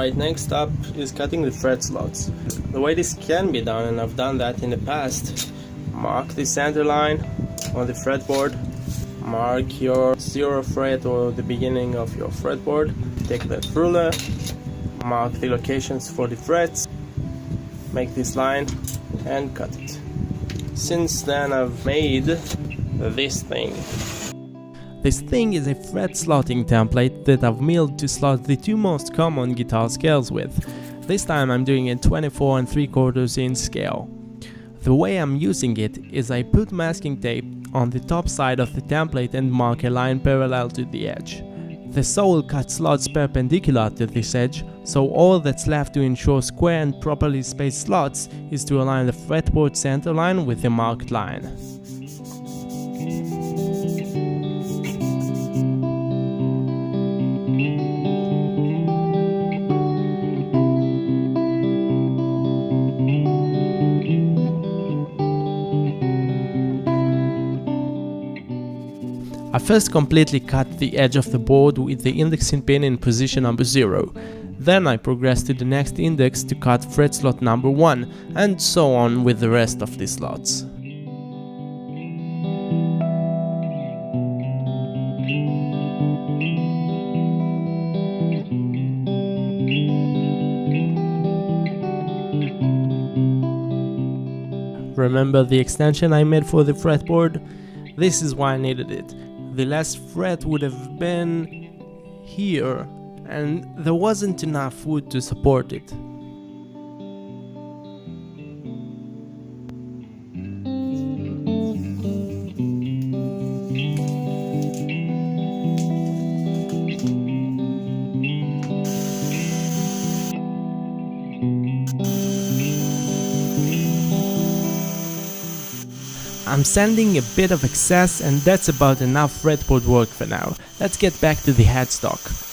Alright, next up is cutting the fret slots. The way this can be done, and I've done that in the past, mark the center line on the fretboard, mark your 0 fret or the beginning of your fretboard, take that ruler, mark the locations for the frets, make this line and cut it. Since then I've made this thing. This thing is a fret slotting template that I've milled to slot the two most common guitar scales with. This time I'm doing a 24 3/4 inch scale. The way I'm using it is I put masking tape on the top side of the template and mark a line parallel to the edge. The saw will cut slots perpendicular to this edge, so all that's left to ensure square and properly spaced slots is to align the fretboard center line with the marked line. I first completely cut the edge of the board with the indexing pin in position number 0. Then I progressed to the next index to cut fret slot number 1, and so on with the rest of the slots. Remember the extension I made for the fretboard? This is why I needed it. The last fret would have been here, and there wasn't enough wood to support it. I'm sanding a bit of excess, and that's about enough fretboard work for now. Let's get back to the headstock.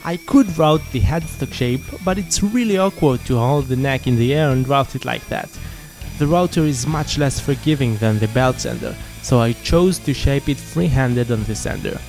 I could route the headstock shape, but it's really awkward to hold the neck in the air and route it like that. The router is much less forgiving than the belt sander, so I chose to shape it free-handed on the sander.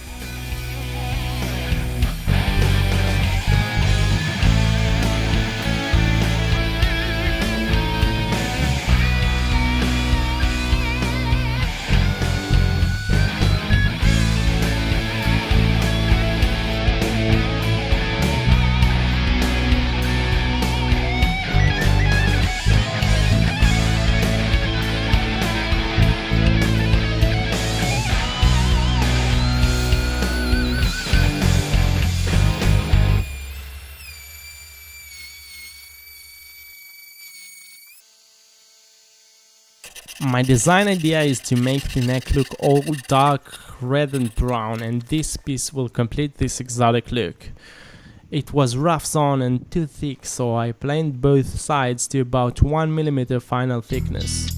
My design idea is to make the neck look all dark red and brown, and this piece will complete this exotic look. It was rough sawn and too thick, so I planed both sides to about 1 mm final thickness.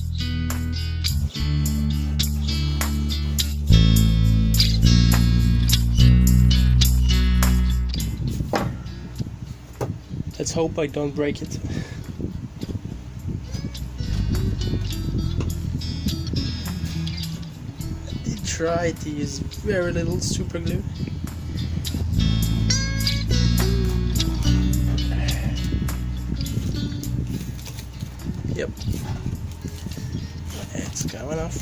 Let's hope I don't break it. Try to use very little super glue. Yep, it's going off.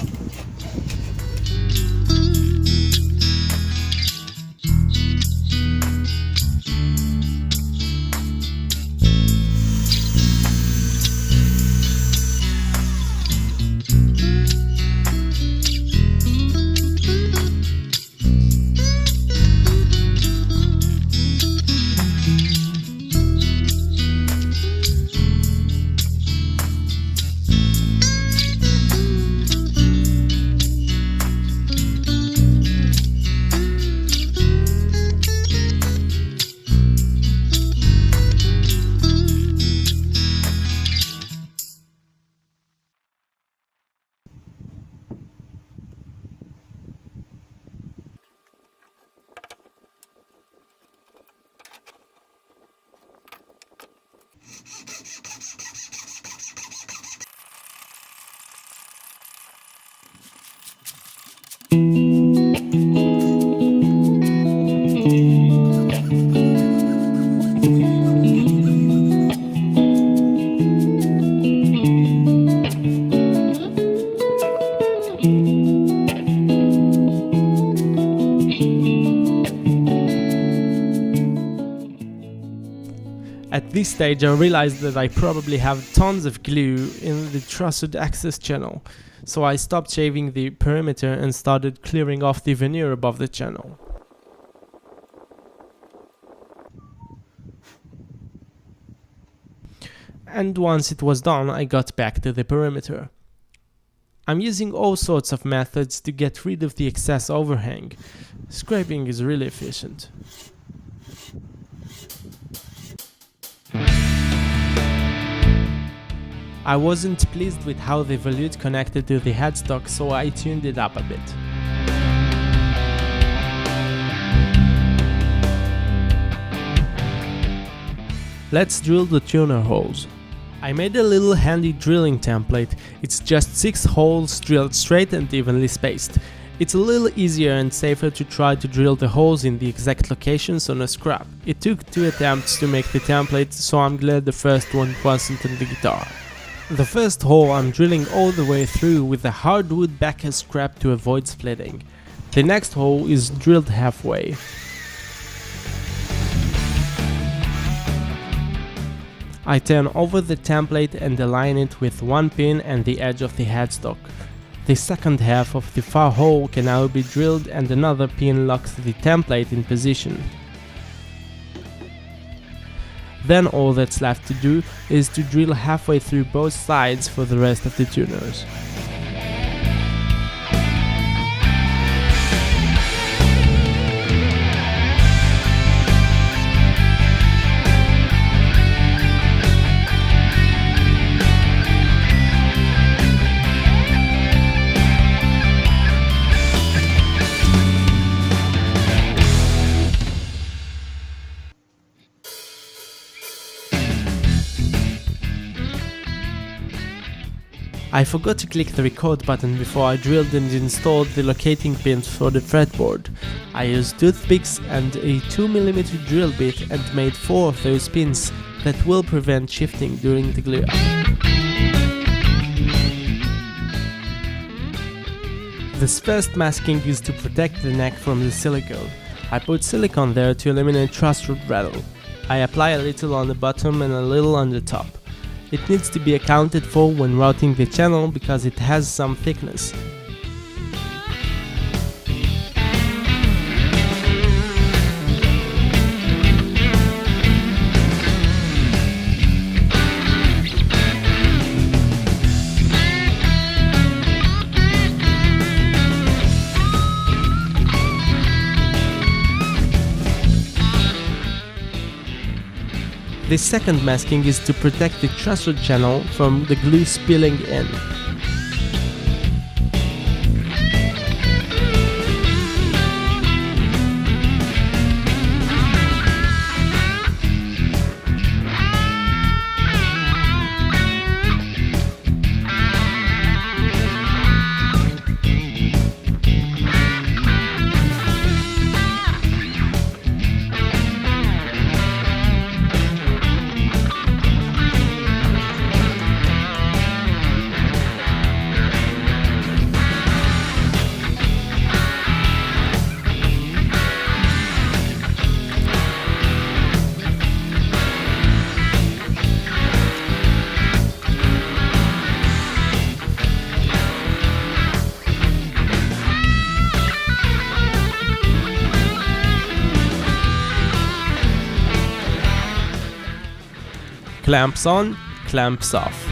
At this stage I realized that I probably have tons of glue in the trusted access channel, so I stopped shaving the perimeter and started clearing off the veneer above the channel. And once it was done, I got back to the perimeter. I'm using all sorts of methods to get rid of the excess overhang. Scraping is really efficient. I wasn't pleased with how the volute connected to the headstock, so I tuned it up a bit. Let's drill the tuner holes. I made a little handy drilling template. It's just 6 holes drilled straight and evenly spaced. It's a little easier and safer to try to drill the holes in the exact locations on a scrap. It took 2 attempts to make the template, so I'm glad the first one wasn't on the guitar. The first hole I'm drilling all the way through with a hardwood backer scrap to avoid splitting. The next hole is drilled halfway. I turn over the template and align it with one pin and the edge of the headstock. The second half of the far hole can now be drilled and another pin locks the template in position. Then all that's left to do is to drill halfway through both sides for the rest of the tuners. I forgot to click the record button before I drilled and installed the locating pins for the fretboard. I used toothpicks and a 2mm drill bit and made 4 of those pins that will prevent shifting during the glue up. This first masking is to protect the neck from the silicone. I put silicone there to eliminate truss rod rattle. I apply a little on the bottom and a little on the top. It needs to be accounted for when routing the channel because it has some thickness. The second masking is to protect the truss rod channel from the glue spilling in. Clamps on, clamps off.